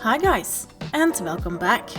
Hi guys, and welcome back.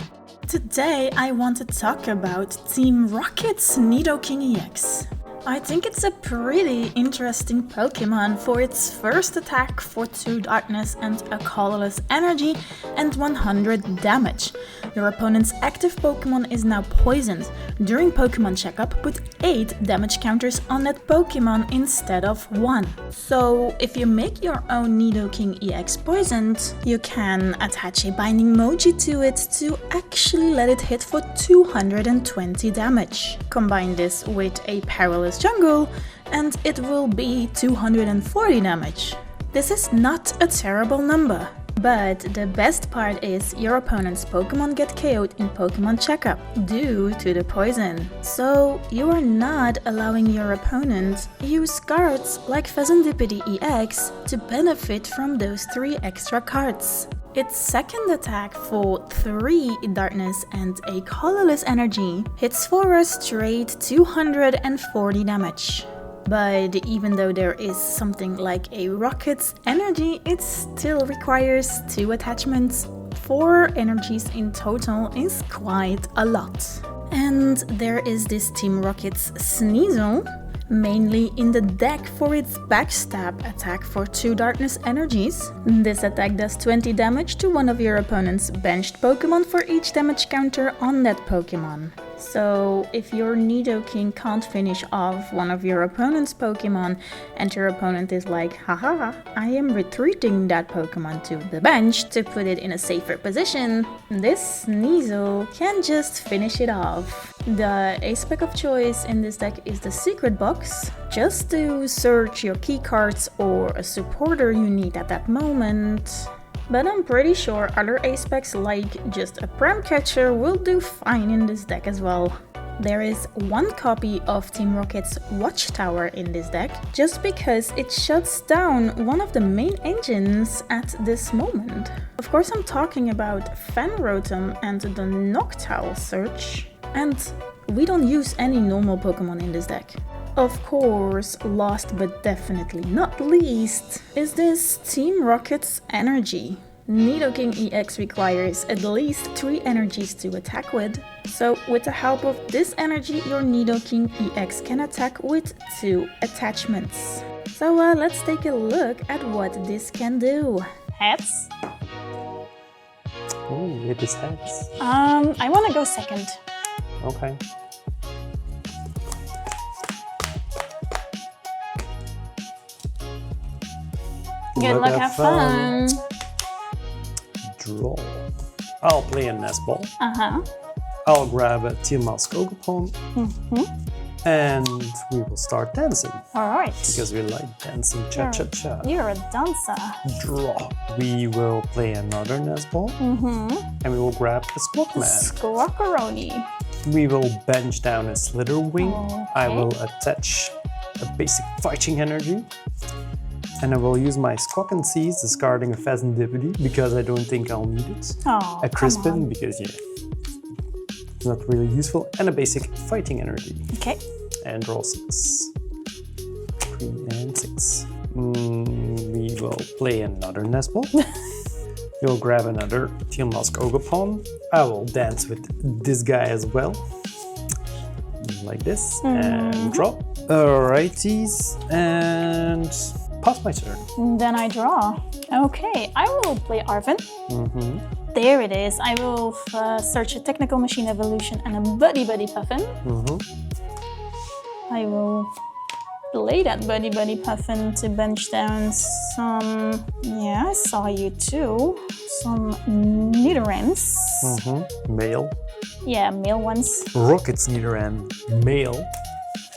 Today I want to talk about Team Rocket's Nidoking EX. I think it's a pretty interesting Pokemon for its first attack for 2 darkness and a colorless energy and 100 damage. Your opponent's active Pokemon is now poisoned. During Pokemon checkup, put 8 damage counters on that Pokemon instead of 1. So if you make your own Nidoking EX poisoned, you can attach a binding emoji to it to actually let it hit for 220 damage. Combine this with a Perilous Jungle and it will be 240 damage. This is not a terrible number. But the best part is your opponent's Pokemon get KO'd in Pokemon Checkup due to the poison. So you are not allowing your opponent use cards like Fezandipiti EX to benefit from those 3 extra cards. Its second attack for 3 darkness and a colorless energy hits for a straight 240 damage. But even though there is something like a Rocket's energy, it still requires 2 attachments. 4 energies in total is quite a lot. And there is this Team Rocket's Sneasel, mainly in the deck for its backstab attack for 2 darkness energies. This attack does 20 damage to one of your opponent's benched Pokemon for each damage counter on that Pokemon. So if your Nidoking can't finish off one of your opponent's Pokemon and your opponent is like, haha, I am retreating that Pokemon to the bench to put it in a safer position, this Sneasel can just finish it off. The aspec of choice in this deck is the Secret Box, just to search your keycards or a supporter you need at that moment. But I'm pretty sure other aspects like just a Pram Catcher will do fine in this deck as well. There is 1 copy of Team Rocket's Watchtower in this deck, just because it shuts down one of the main engines at this moment. Of course I'm talking about Fenrotom and the Noctowl Search. And we don't use any normal Pokemon in this deck. Of course, last but definitely not least, is this Team Rocket's energy. Nidoking EX requires at least 3 energies to attack with, so with the help of this energy, your Nidoking EX can attack with 2 attachments. So let's take a look at what this can do. Heads? Oh, it is heads. I want to go second. Okay. Good luck, have fun. Draw. I'll play a nest ball. Uh-huh. I'll grab a Teal Mask Ogopon. And we will start dancing. Alright. Because we like dancing cha-cha-cha. You're a dancer. Draw. We will play another nest ball. And we will grab a Squawkman. Squawkaroni. We will bench down a Slitherwing. Okay. I will attach a basic fighting energy. And I will use my Squawk and Seize, discarding a Fezandipiti because I don't think I'll need it. Oh, a Crispin because it's not really useful. And a basic fighting energy. Okay. And draw 6. 3 and 6. We will play another nest ball. We'll grab another Teal Mask Ogopon. I will dance with this guy as well. Like this. And draw. Alrighties. And pass my turn. Then I draw. Okay, I will play Arven. There it is. I will search a Technical Machine Evolution and a Buddy Puffin. I will play that Buddy Puffin to bench down some... Yeah, I saw you too. Some Nidorans. Male. Yeah, male ones. Rocket's Nidoran. Male.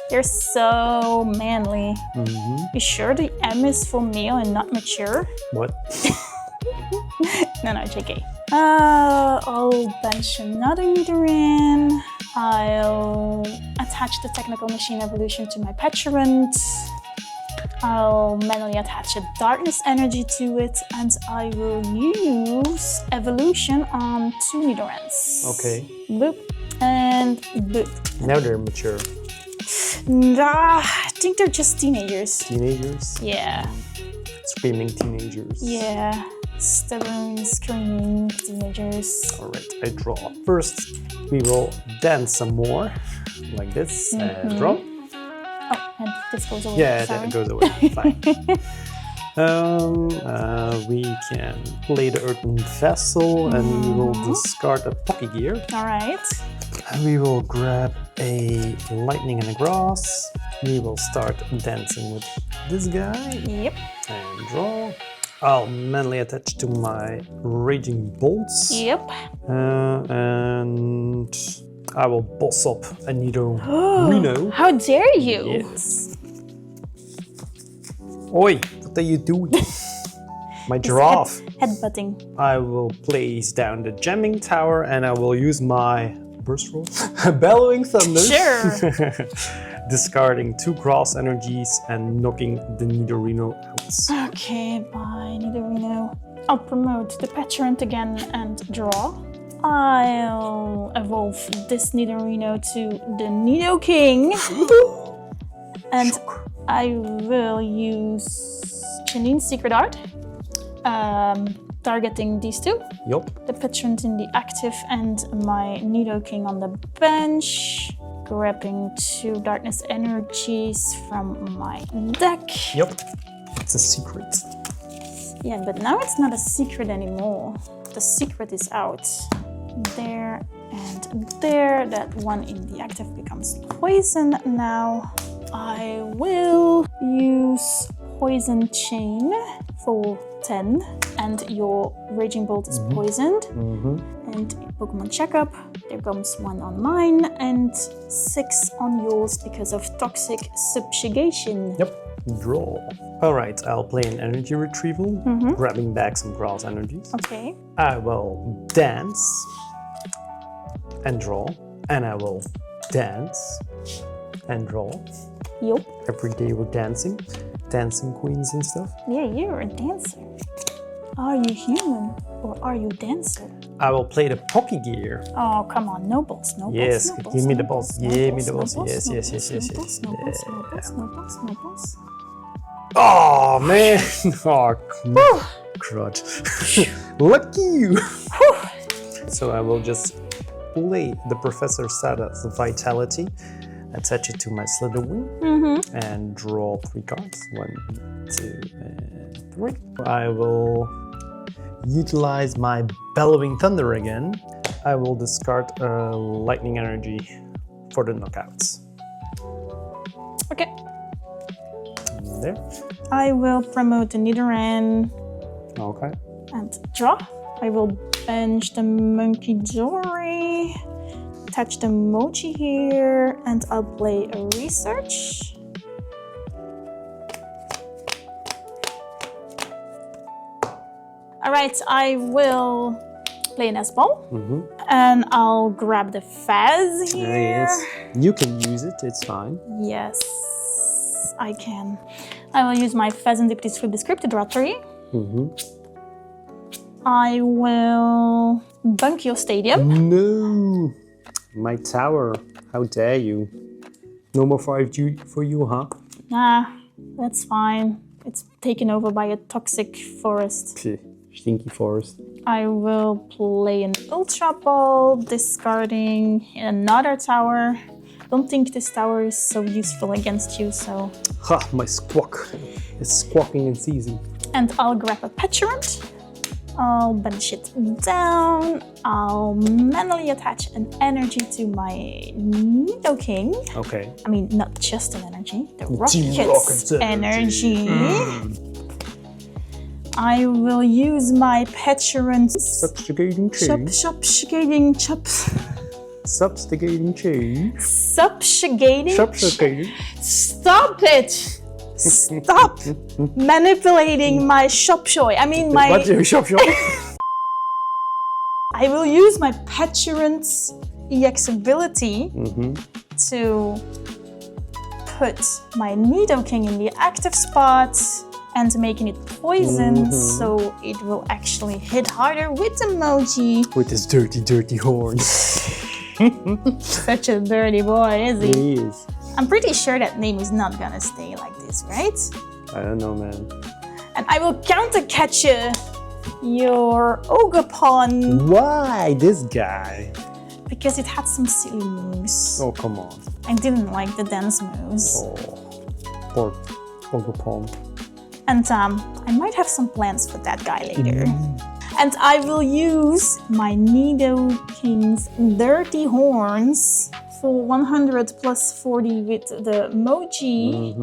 They're so manly. You sure the M is for male and not mature? What? No, JK. I'll bench another Nidoran. I'll attach the Technical Machine Evolution to my Pecharunt. I'll manually attach a Darkness energy to it, and I will use Evolution on 2 Nidorans. Okay. Boop and boop. Now they're mature. I think they're just teenagers. Teenagers? Yeah. Screaming teenagers. Yeah. stubborn, screaming teenagers. Alright, I draw. First, we will dance some more, like this, and draw. Oh, and this goes away. Yeah, sorry. that goes away. Fine. We can play the Earthen Vessel, and we will discard a Pokégear. Alright. We will grab a Lightning and a Grass. We will start dancing with this guy. Yep. And draw. I'll manually attach to my Raging Bolts. Yep. And I will boss up a Nidorino. How dare you? Yes. Oi, what are you doing? My giraffe. Headbutting. I will place down the Jamming Tower and I will use my Burst Roll. Bellowing Thunder. Sure. Discarding 2 Grass energies and knocking the Nidorino out. Okay, bye, Nidorino. I'll promote the Pecharunt again and draw. I'll evolve this Nidorino to the Nidoking. And I will use Janine's Secret Art, targeting these two. Yup. The Pecharunt in the active and my Nidoking on the bench. Grabbing 2 Darkness Energies from my deck. Yup. It's a secret. Yeah, but now it's not a secret anymore. The secret is out. There and there. That one in the active becomes poison now. I will use Poison Chain for 10. And your Raging Bolt is poisoned. And Pokemon Checkup. There comes 1 on mine and 6 on yours because of Toxic Subjugation. Yep. Draw. Alright, I'll play an energy retrieval, grabbing back some grass energies. Okay. I will dance and draw, and I will dance and draw. Yup. Every day we're dancing queens and stuff. Yeah, you're a dancer. Are you human or are you dancer? I will play the Pokégear. Oh, come on, no balls, no balls. Yes, no balls, give me no the balls, balls. no Give me balls, the no balls. balls, Yes, no yes, balls, yes, no yes, balls, no yes. balls, no balls, no balls. Oh man! Oh, crud. Lucky you! So I will just play the Professor Sada's Vitality, attach it to my Slitherwing, and draw 3 cards. 1, 2, and 3. I will utilize my Bellowing Thunder again. I will discard a Lightning Energy for the knockouts. Okay. And there. I will promote the Nidoran Okay. and draw. I will bench the Munkidori, attach the Mochi here, and I'll play a Research. Alright, I will play an S-Ball, and I'll grab the Fez here. Yes. You can use it, it's fine. Yes, I can. I will use my Fezandipiti script to draw 3. I will bunk your stadium. No! My tower, how dare you? No more 5G for you, huh? Nah, that's fine. It's taken over by a toxic forest. Pfft, stinky forest. I will play an Ultra Ball, discarding another tower. Don't think this tower is so useful against you, so... Ha, my squawk. It's squawking in season. And I'll grab a Pecharunt. I'll bench it down. I'll manually attach an energy to my Nidoking. Okay. I mean, not just an energy, the Team Rocket's Rocket's energy. I will use my Pecharunt Subjugating chain. subjugating Subjugating chain. subjugating. Subjugating. Stop it! Stop manipulating my Shopshoy. I mean my. What's your shop? I will use my Pecharunt's EX ability to put my Nidoking in the active spot and making it poisoned, so it will actually hit harder with emoji. With his dirty, dirty horns. Such a dirty boy, is he? He is. I'm pretty sure that name is not gonna stay like this, right? I don't know, man. And I will counter catch you your Ogapon Why this guy? because it had some silly moves. Oh, come on. I didn't like the dance moves. Oh, poor Ogapon. And I might have some plans for that guy later. And I will use my Nidoking's Dirty Horns for 100 plus 40 with the Mochi.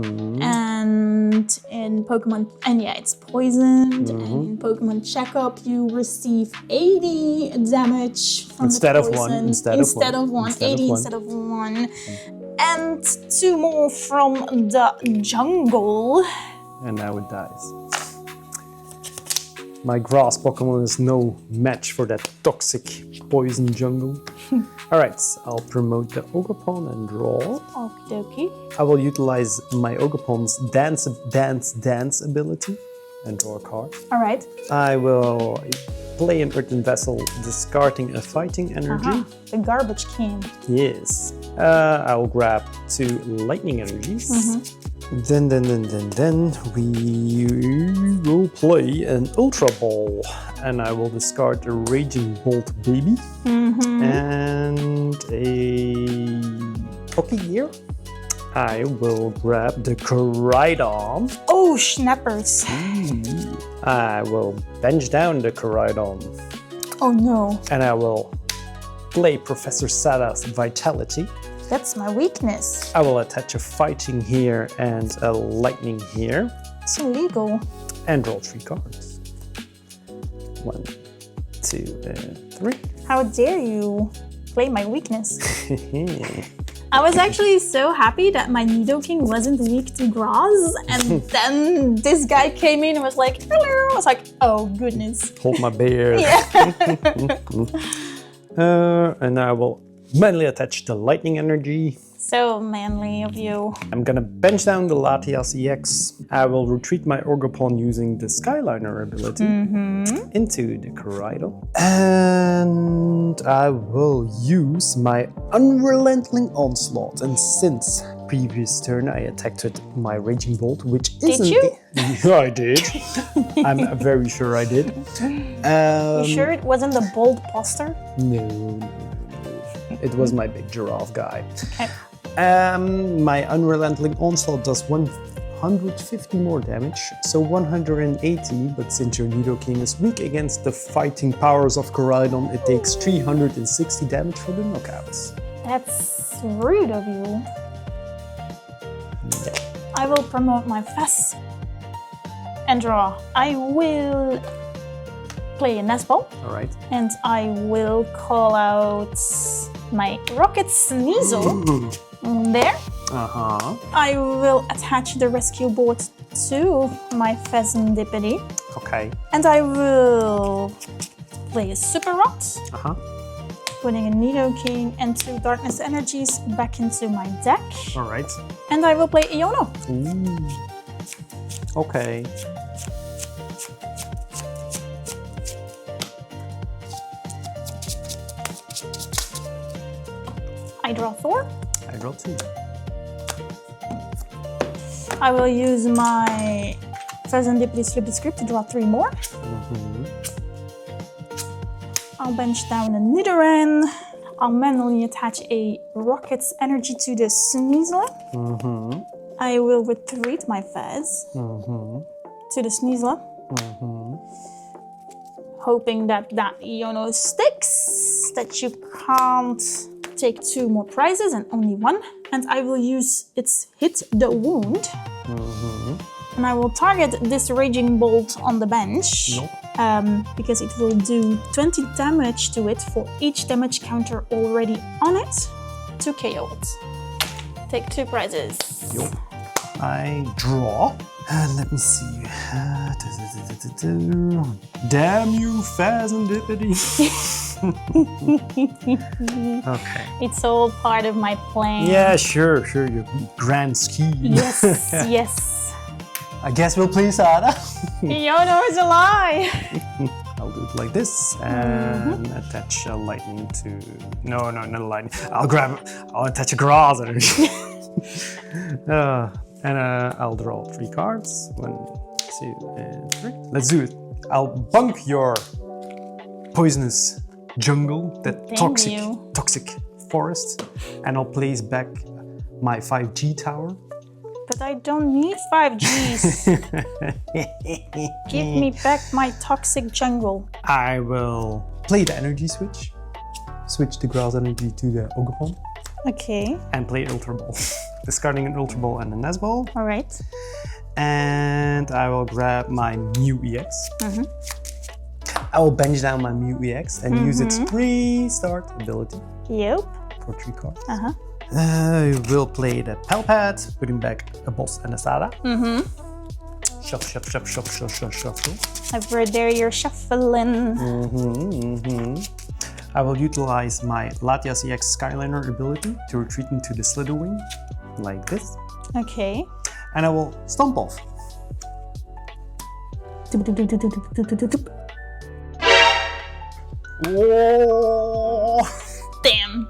And in Pokemon, and yeah, it's poisoned. And in Pokemon Checkup, you receive 80 damage from Instead the of poison. one. Instead of one. 80 instead of one. And 2 more from the jungle. And now it dies. My grass Pokemon is no match for that toxic poison jungle. Alright, I'll promote the Ogapon and draw. Okie dokie. I will utilize my Ogapon's dance ability and draw a card. Alright. I will play an Earthen Vessel, discarding a fighting energy. The garbage can. Yes. I will grab 2 lightning energies. Then we will play an Ultra Ball, and I will discard a Raging Bolt Baby and a Pokégear. I will grab the Koraidon. Oh, schnappers. I will bench down the Koraidon. Oh no. And I will play Professor Sada's Vitality. That's my weakness. I will attach a fighting here and a lightning here. It's illegal. And draw 3 cards. 1, 2, and 3. How dare you play my weakness? I was actually so happy that my Nidoking wasn't weak to grass, and then this guy came in and was like, hello. I was like, oh goodness. Hold my bear. And I will manually attach the lightning energy. So manly of you. I'm gonna bench down the Latias EX. I will retreat my Orgapon using the Skyliner ability into the Koraidon. And I will use my Unrelenting Onslaught. And since previous turn I attacked with my Raging Bolt, which isn't... Did you? Yeah, I did. I'm very sure I did. You sure it wasn't the bold poster? No. It was my big giraffe guy. Okay. My Unrelenting Onslaught does 150 more damage, so 180, but since your Nidoking is weak against the fighting powers of Koraidon, it takes 360 damage for the knockouts. That's rude of you. Yeah. I will promote my Fez and draw. I will play a nest ball. Alright. And I will call out my Rocket Sneasel. There. I will attach the rescue board to my Fezandipiti. Okay. And I will play a Super Rod. Putting a Nidoking and 2 Darkness Energies back into my deck. Alright. And I will play Iono. Okay. I draw 4. I draw 2. I will use my Fezandipiti Slip Script to draw 3 more. I'll bench down a Nidoran. I'll manually attach a Rocket's Energy to the Sneasel. I will retreat my Fez to the Sneasel. Hoping that Iono sticks, that you can't take 2 more prizes and only 1. And I will use its Hit the Wound. And I will target this Raging Bolt on the bench. Because it will do 20 damage to it for each damage counter already on it to KO it. Take 2 prizes. I draw. Let me see. Damn you, Fezandipiti. Okay. It's all part of my plan. Yeah, sure, your grand scheme. Yes, yes. I guess we'll play Sada. Iono is a lie. I'll do it like this and attach a lightning to... No, not a lightning. I'll attach a grass energy. And I'll draw 3 cards. 1, 2, and 3. Let's do it. I'll bunk your poisonous jungle, that toxic forest, and I'll place back my 5G tower. But I don't need 5Gs. Give me back my toxic jungle. I will play the energy switch. Switch the grass energy to the Ogerpon. Okay. And play Ultra Ball. Discarding an Ultra Ball and a Nest Ball. All right. And I will grab my Mew EX. I will bench down my Mew EX and use its restart ability. Yep. For 3 cards. I will play the Palpat, putting back a boss and a Sada. Shuffle. Over there, you're shuffling. I will utilize my Latias EX Skyliner ability to retreat into the Slitherwing, like this. Okay. And I will stomp off. Whoa. Damn.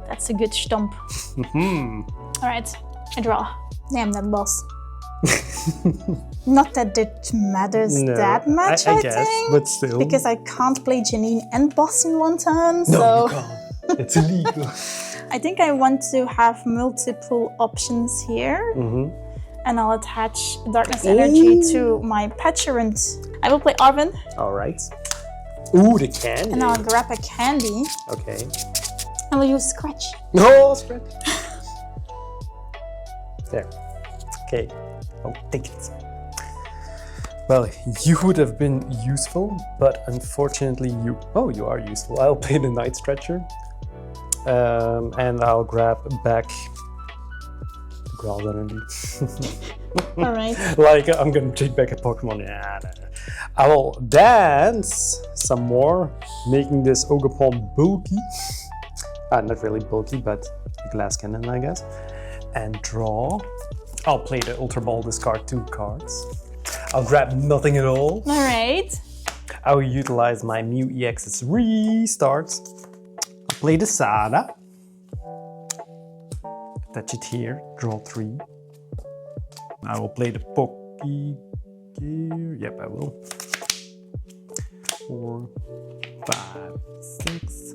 That's a good stomp. All right, I draw. Damn that boss. Not that it matters that much, I guess, think. But still. Because I can't play Janine and boss in one turn, so... No, you can't. It's illegal. I think I want to have multiple options here. And I'll attach Darkness Energy to my Pecharunt. I will play Arven. All right. Ooh, the candy. And I'll grab a candy. Okay. And we'll use Scratch. No, Scratch. There. Okay. I'll take it. Well, you would have been useful, but unfortunately you are useful. I'll play the Night Stretcher. And I'll grab back the Growl Energy. Alright. Like, I'm gonna take back a Pokemon. Yeah, I will dance some more, making this Ogerpon bulky. Not really bulky, but a glass cannon, I guess. And draw. I'll play the Ultra Ball, discard 2 cards. I'll grab nothing at all. Alright. I will utilize my Mew EX's restart. I'll play the Sada. Attach it here, draw 3. I will play the Poké Gear. Yep, I will. 4, 5, 6,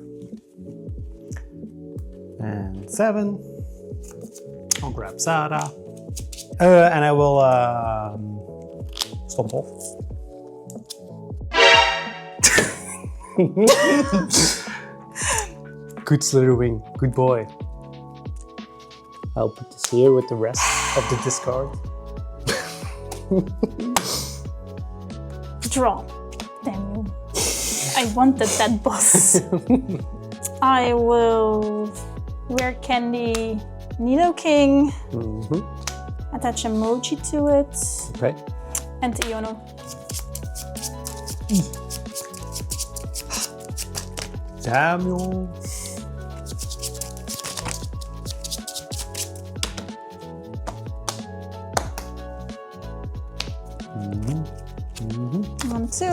and 7. I'll grab Sada. And I will stomp off. Good Slitherwing, good boy. I'll put this here with the rest of the discard. Draw. Damn you. I wanted that boss. I will wear candy Nidoking. Attach emoji to it. Okay. And Iono. Damn you. One, 2.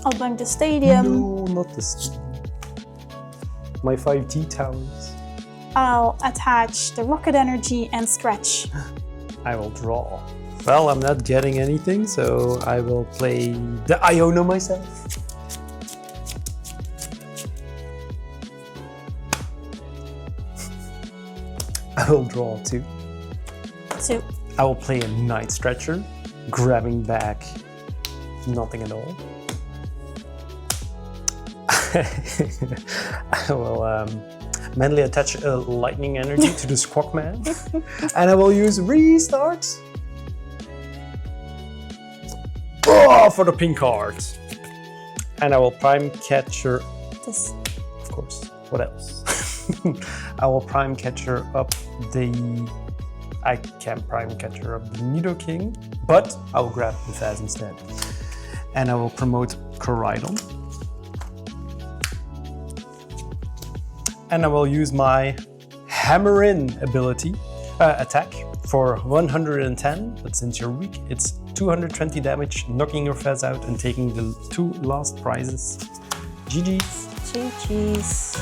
I'll bank the stadium. No, not the stadium. My 5T towers. I'll attach the Rocket Energy and Scratch. I will draw. Well, I'm not getting anything, so I will play the Iono myself. I will draw 2. 2. I will play a Night Stretcher, grabbing back nothing at all. I will manually attach a Lightning Energy to the Squawkman, and I will use Restart. Oh, for the pink card. And I will Prime Catcher. This. Of course. What else? I will Prime Catcher up the. I can't Prime Catcher up the Nidoking, but I will grab the Fez instead. And I will promote Koraidon. And I will use my Hammer In ability attack for 110, but since you're weak, it's 220 damage, knocking your Fez out and taking the 2 last prizes. GG's. GG's.